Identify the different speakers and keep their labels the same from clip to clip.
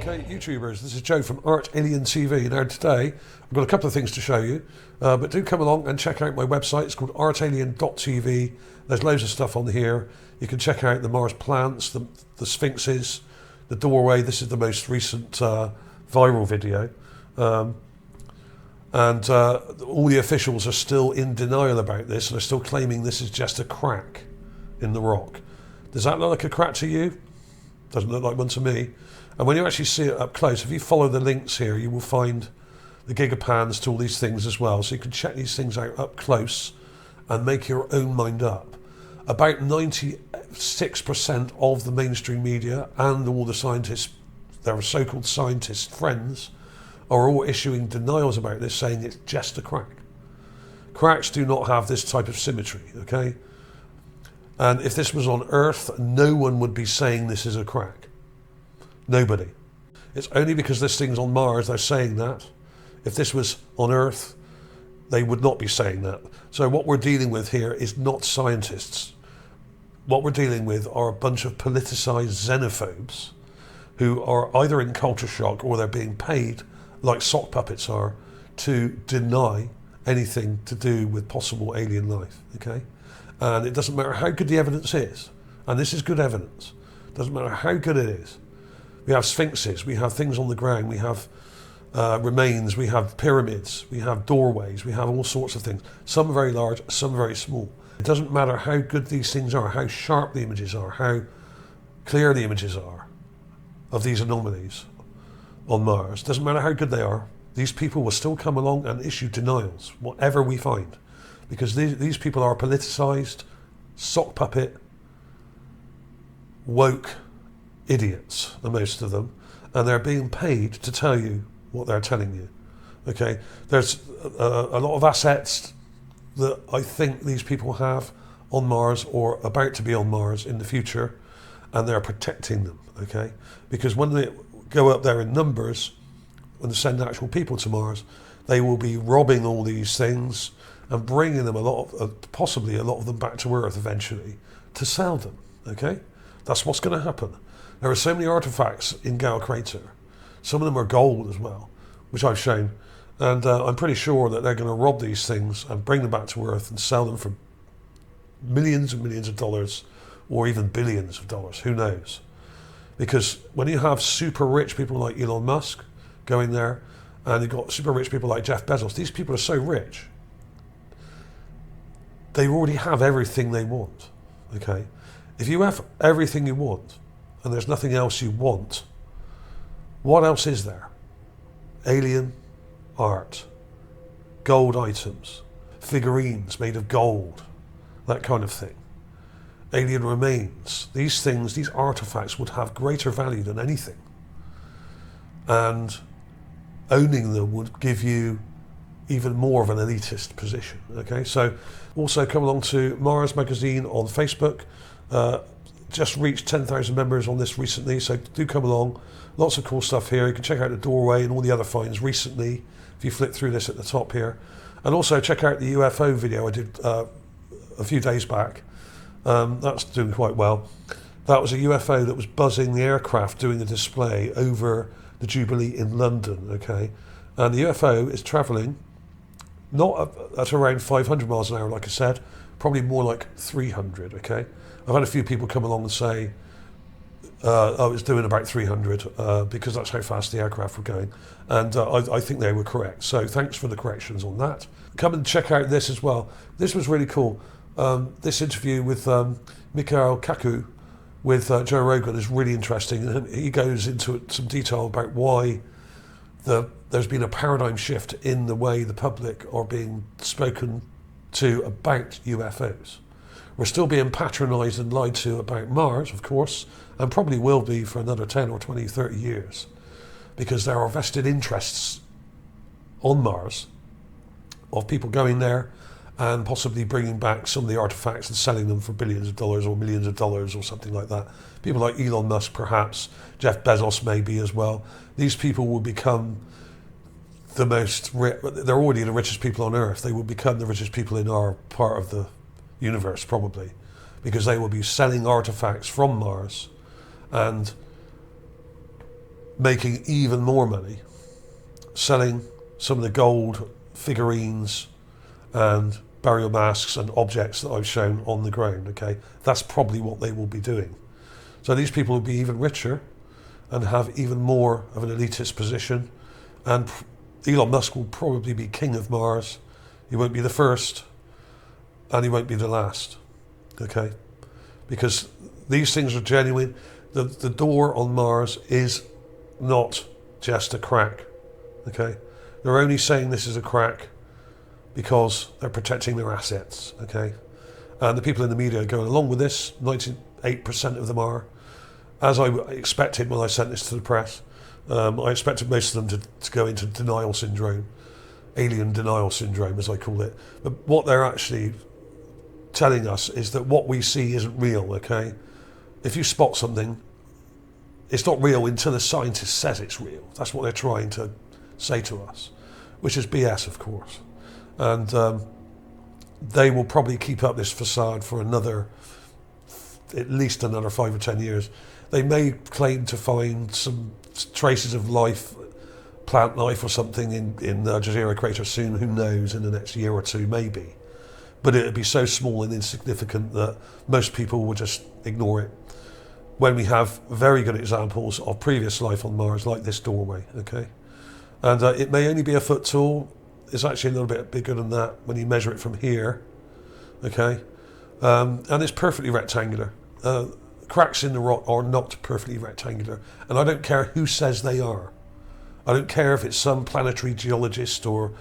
Speaker 1: Okay, YouTubers, this is Joe from ArtAlienTV. Now today, I've got a couple of things to show you, but do come along and check out my website. It's called ArtAlien.tv. There's loads of stuff on here. You can check out the Mars plants, the Sphinxes, the doorway. This is the most recent viral video. And all the officials are still in denial about this, and are still claiming this is just a crack in the rock. Does that look like a crack to you? Doesn't look like one to me. And when you actually see it up close, if you follow the links here, you will find the gigapans to all these things as well. So you can check these things out up close and make your own mind up. About 96% of the mainstream media and all the scientists, their so-called scientist friends, are all issuing denials about this, saying it's just a crack. Cracks do not have this type of symmetry, okay? And if this was on Earth, no one would be saying this is a crack. Nobody. It's only because this thing's on Mars they're saying that. If this was on Earth, they would not be saying that. So what we're dealing with here is not scientists. What we're dealing with are a bunch of politicized xenophobes who are either in culture shock or they're being paid, like sock puppets are, to deny anything to do with possible alien life, okay? And it doesn't matter how good the evidence is, and this is good evidence. It doesn't matter how good it is. We have sphinxes, we have things on the ground, we have remains, we have pyramids, we have doorways, we have all sorts of things. Some very large, some very small. It doesn't matter how good these things are, how sharp the images are, how clear the images are of these anomalies on Mars. It doesn't matter how good they are. These people will still come along and issue denials, whatever we find. Because these people are politicized, sock puppet, woke idiots, the most of them, and they're being paid to tell you what they're telling you. Okay, there's a lot of assets that I think these people have on Mars or about to be on Mars in the future, and they're protecting them. Okay, because when they go up there in numbers, when they send actual people to Mars, they will be robbing all these things and bringing them possibly a lot of them back to Earth eventually to sell them. Okay, that's what's going to happen. There are so many artifacts in Gale Crater. Some of them are gold as well, which I've shown. And I'm pretty sure that they're going to rob these things and bring them back to Earth and sell them for millions and millions of dollars, or even billions of dollars, who knows? Because when you have super rich people like Elon Musk going there, and you've got super rich people like Jeff Bezos, these people are so rich, they already have everything they want, okay? If you have everything you want, and there's nothing else you want, what else is there? Alien art, gold items, figurines made of gold, that kind of thing. Alien remains. These things, these artifacts would have greater value than anything. And owning them would give you even more of an elitist position, okay? So also come along to Mars Magazine on Facebook. Just reached 10,000 members on this recently, so do come along. Lots of cool stuff here. You can check out the doorway and all the other finds recently if you flick through this at the top here. And also check out the UFO video I did a few days back. That's doing quite well. That was a UFO that was buzzing the aircraft doing the display over the Jubilee in London, okay? And the UFO is traveling not at around 500 miles an hour, like I said, probably more like 300, okay? I've had a few people come along and say, oh, it's doing about 300 because that's how fast the aircraft were going. And I think they were correct. So thanks for the corrections on that. Come and check out this as well. This was really cool. This interview with Mikhail Kaku with Joe Rogan is really interesting. And he goes into some detail about why there's been a paradigm shift in the way the public are being spoken to about UFOs. We're still being patronised and lied to about Mars, of course, and probably will be for another 10 or 20, 30 years, because there are vested interests on Mars of people going there and possibly bringing back some of the artifacts and selling them for billions of dollars or millions of dollars or something like that. People like Elon Musk, perhaps, Jeff Bezos maybe as well. These people will become the most rich. They're already the richest people on Earth. They will become the richest people in our part of the universe, probably, because they will be selling artifacts from Mars and making even more money selling some of the gold figurines and burial masks and objects that I've shown on the ground, okay? That's probably what they will be doing. So these people will be even richer and have even more of an elitist position, and Elon Musk will probably be king of Mars. He won't be the first and he won't be the last, okay? Because these things are genuine. The door on Mars is not just a crack, okay? They're only saying this is a crack because they're protecting their assets, okay? And the people in the media are going along with this. 98% of them are. As I expected when I sent this to the press, I expected most of them to go into denial syndrome, alien denial syndrome, as I call it. But what they're actually telling us is that what we see isn't real, okay? If you spot something, it's not real until the scientist says it's real. That's what they're trying to say to us, which is BS, of course. And they will probably keep up this facade for at least another 5 or 10 years. They may claim to find some traces of life, plant life or something in the Jezero crater soon, who knows, in the next year or two, maybe. But it would be so small and insignificant that most people will just ignore it, when we have very good examples of previous life on Mars, like this doorway, okay? And it may only be a foot tall. It's actually a little bit bigger than that when you measure it from here, okay? And it's perfectly rectangular. Cracks in the rock are not perfectly rectangular, and I don't care who says they are. I don't care if it's some planetary geologist or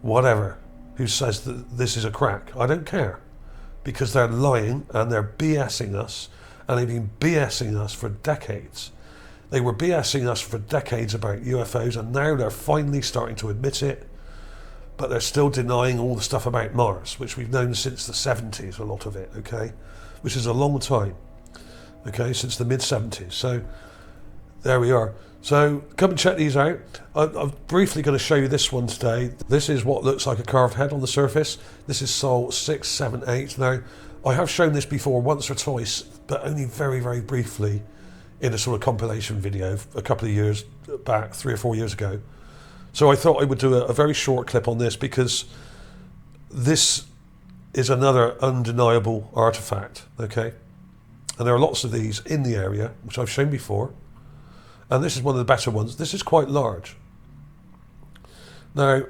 Speaker 1: whatever who says that this is a crack. I don't care, because they're lying and they're BSing us, and they've been BSing us for decades. They were BSing us for decades about UFOs, and now they're finally starting to admit it, but they're still denying all the stuff about Mars, which we've known since the 70s, a lot of it, okay? Which is a long time, okay, since the mid-70s. So there we are. So come and check these out. I'm briefly going to show you this one today. This is what looks like a carved head on the surface. This is Sol 678. Now, I have shown this before once or twice, but only very, very briefly in a sort of compilation video a couple of years back, 3 or 4 years ago. So I thought I would do a very short clip on this, because this is another undeniable artifact, okay? And there are lots of these in the area, which I've shown before. And this is one of the better ones. This is quite large. Now,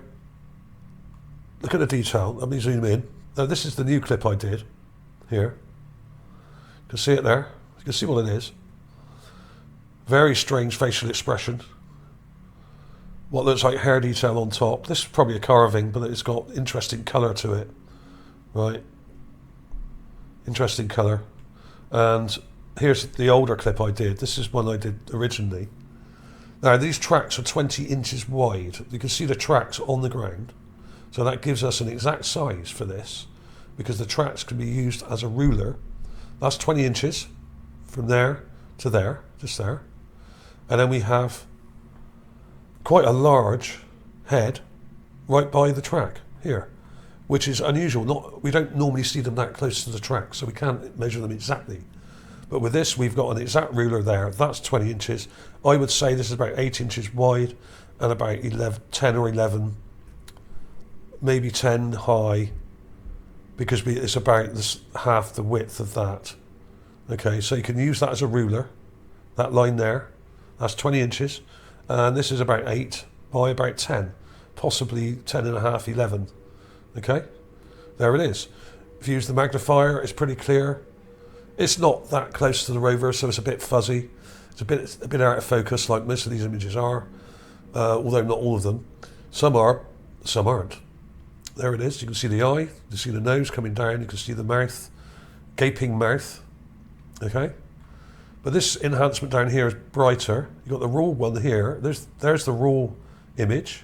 Speaker 1: look at the detail. Let me zoom in. Now, this is the new clip I did here. You can see it there. You can see what it is. Very strange facial expression. What looks like hair detail on top. This is probably a carving, but it's got interesting colour to it. Right. Interesting colour. And here's the older clip I did. This is one I did originally. Now, these tracks are 20 inches wide. You can see the tracks on the ground. So that gives us an exact size for this, because the tracks can be used as a ruler. That's 20 inches from there to there, just there. And then we have quite a large head right by the track here, which is unusual. We don't normally see them that close to the track, so we can't measure them exactly. But with this, we've got an exact ruler there. That's 20 inches. I would say this is about 8 inches wide and about 10 or 11, maybe 10 high, because it's about half the width of that. Okay, so you can use that as a ruler. That line there, that's 20 inches. And this is about 8 by about 10, possibly 10 and a half, 11. Okay, there it is. If you use the magnifier, it's pretty clear. It's not that close to the rover, so it's a bit fuzzy. It's a bit out of focus, like most of these images are, although not all of them. Some are, some aren't. There it is. You can see the eye, you can see the nose coming down, you can see the mouth, gaping mouth. Okay, but this enhancement down here is brighter. You've got the raw one here. There's the raw image,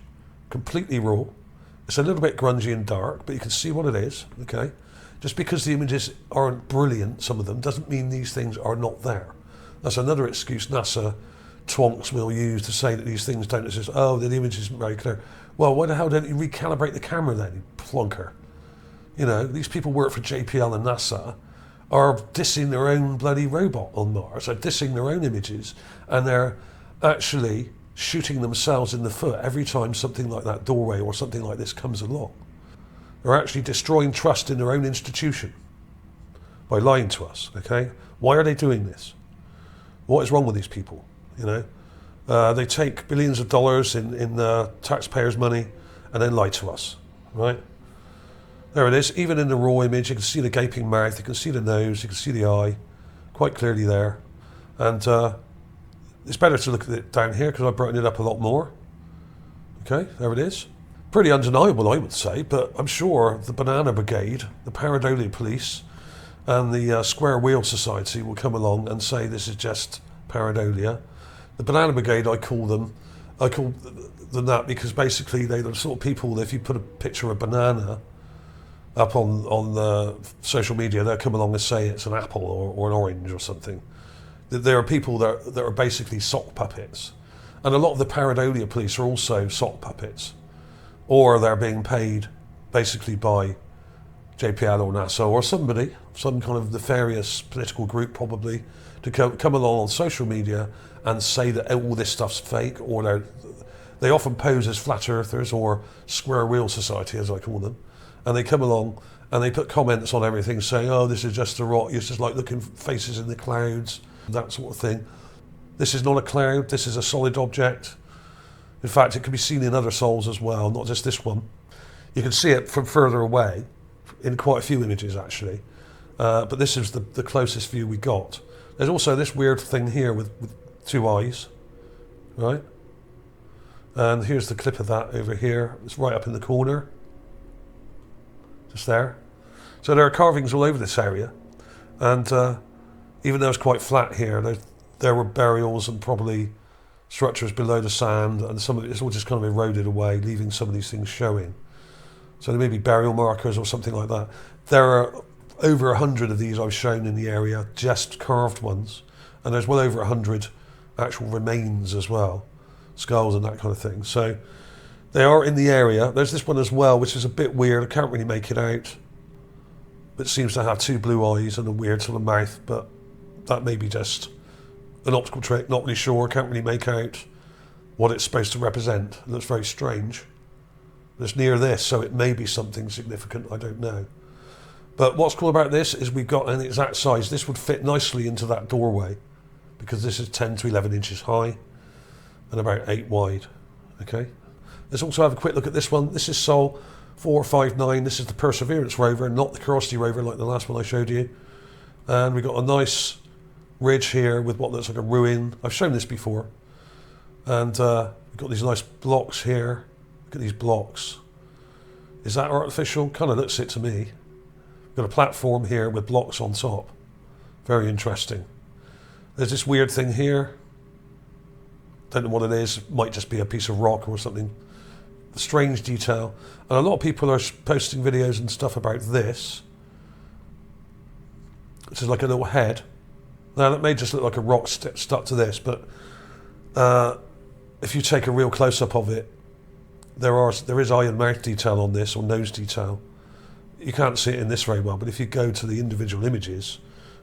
Speaker 1: completely raw. It's a little bit grungy and dark, but you can see what it is. Okay. Just because the images aren't brilliant, some of them, doesn't mean these things are not there. That's another excuse NASA twonks will use to say that these things don't exist. Oh, the image isn't very clear. Well, why the hell don't you recalibrate the camera then, you plonker? You know, these people work for JPL and NASA are dissing their own bloody robot on Mars. They're dissing their own images, and they're actually shooting themselves in the foot every time something like that doorway or something like this comes along. They're actually destroying trust in their own institution by lying to us, okay? Why are they doing this? What is wrong with these people, you know? They take billions of dollars in taxpayers' money and then lie to us, right? There it is. Even in the raw image, you can see the gaping mouth, you can see the nose, you can see the eye, quite clearly there. And it's better to look at it down here because I've brightened it up a lot more. Okay, there it is. Pretty undeniable, I would say, but I'm sure the Banana Brigade, the Pareidolia Police, and the Square Wheel Society will come along and say this is just pareidolia. The Banana Brigade, I call them that because basically they're the sort of people that if you put a picture of a banana up on social media, they'll come along and say it's an apple or an orange or something. There are people that are basically sock puppets. And a lot of the Pareidolia police are also sock puppets. Or they're being paid basically by JPL or NASA or somebody, some kind of nefarious political group probably, to come along on social media and say that all this stuff's fake, or they often pose as flat earthers or Square Wheel Society, as I call them. And they come along and they put comments on everything saying, oh, this is just a rock, it's just like looking faces in the clouds, that sort of thing. This is not a cloud, this is a solid object. In fact, it can be seen in other sols as well, not just this one. You can see it from further away, in quite a few images actually. But this is the closest view we got. There's also this weird thing here with two eyes, right? And here's the clip of that over here. It's right up in the corner. Just there. So there are carvings all over this area. And even though it's quite flat here, there were burials and probably structures below the sand, and some of it's all just kind of eroded away, leaving some of these things showing. So there may be burial markers or something like that. There are over 100 of these I've shown in the area, just carved ones. And there's well over 100 actual remains as well, skulls and that kind of thing. So they are in the area. There's this one as well, which is a bit weird. I can't really make it out. But it seems to have two blue eyes and a weird sort of mouth, but that may be just an optical trick, not really sure, can't really make out what it's supposed to represent. It looks very strange. It's near this, so it may be something significant, I don't know. But what's cool about this is we've got an exact size. This would fit nicely into that doorway because this is 10 to 11 inches high and about 8 wide, okay? Let's also have a quick look at this one. This is Sol 459. This is the Perseverance rover, not the Curiosity rover like the last one I showed you. And we've got a nice ridge here with what looks like a ruin. I've shown this before. And we've got these nice blocks here. Look at these blocks. Is that artificial? Kind of looks it to me. We've got a platform here with blocks on top. Very interesting. There's this weird thing here. Don't know what it is. It might just be a piece of rock or something. Strange detail. And a lot of people are posting videos and stuff about this. This is like a little head. Now that may just look like a rock stuck to this, but if you take a real close-up of it, there is eye and mouth detail on this, or nose detail. You can't see it in this very well, but if you go to the individual images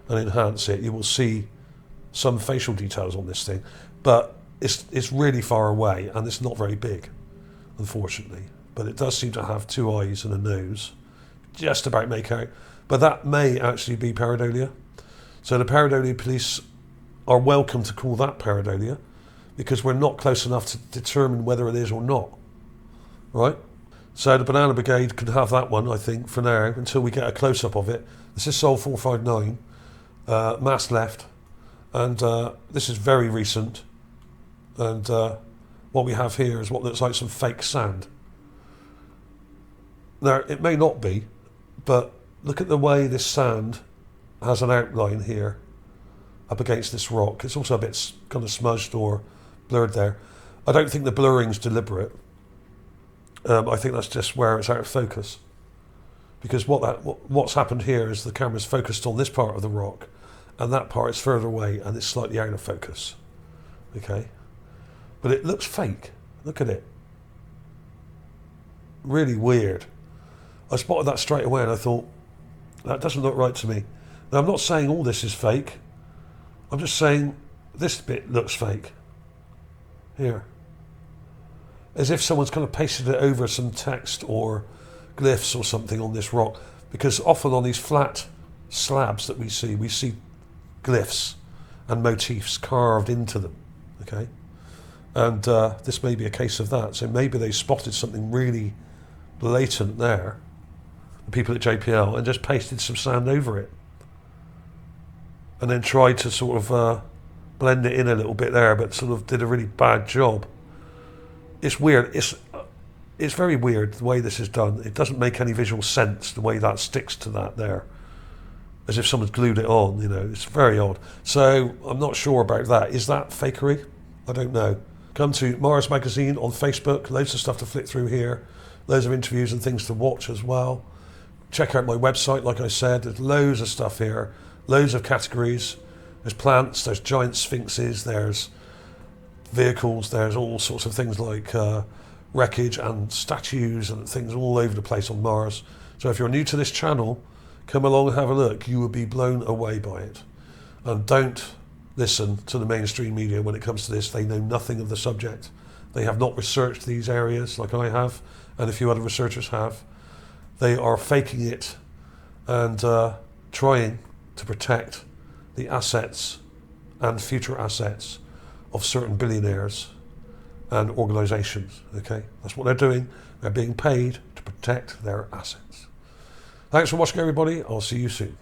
Speaker 1: and enhance it, you will see some facial details on this thing. But it's really far away, and it's not very big, unfortunately. But it does seem to have two eyes and a nose. Just about make out. But that may actually be pareidolia. So the Pareidolia police are welcome to call that pareidolia because we're not close enough to determine whether it is or not. Right? So the Banana Brigade can have that one, I think, for now, until we get a close-up of it. This is Sol 459, mass left, and this is very recent. And what we have here is what looks like some fake sand. Now, it may not be, but look at the way this sand has an outline here up against this rock. It's also a bit kind of smudged or blurred there. I don't think the blurring's deliberate. I think that's just where it's out of focus. Because what's happened here is the camera's focused on this part of the rock, and that part is further away and it's slightly out of focus. Okay? But it looks fake. Look at it. Really weird. I spotted that straight away and I thought, that doesn't look right to me. Now, I'm not saying all this is fake. I'm just saying this bit looks fake. here. As if someone's kind of pasted it over some text or glyphs or something on this rock. Because often on these flat slabs that we see glyphs and motifs carved into them, okay? And this may be a case of that. So maybe they spotted something really blatant there, the people at JPL, and just pasted some sand over it. And then tried to sort of blend it in a little bit there, but sort of did a really bad job. It's weird. It's very weird the way this is done. It doesn't make any visual sense the way that sticks to that there, as if someone's glued it on. You know, it's very odd. So I'm not sure about that. Is that fakery? I don't know. Come to Mars Magazine on Facebook. Loads of stuff to flick through here. Loads of interviews and things to watch as well. Check out my website. Like I said, there's loads of stuff here. Loads of categories. There's plants. There's giant sphinxes. There's vehicles. There's all sorts of things like wreckage and statues and things all over the place on Mars. So if you're new to this channel, come along and have a look. You will be blown away by it. And don't listen to the mainstream media when it comes to this. They know nothing of the subject. They have not researched these areas like I have, and a few other researchers have. They are faking it and trying to protect the assets and future assets of certain billionaires and organisations, okay? That's what they're doing. They're being paid to protect their assets. Thanks for watching, everybody. I'll see you soon.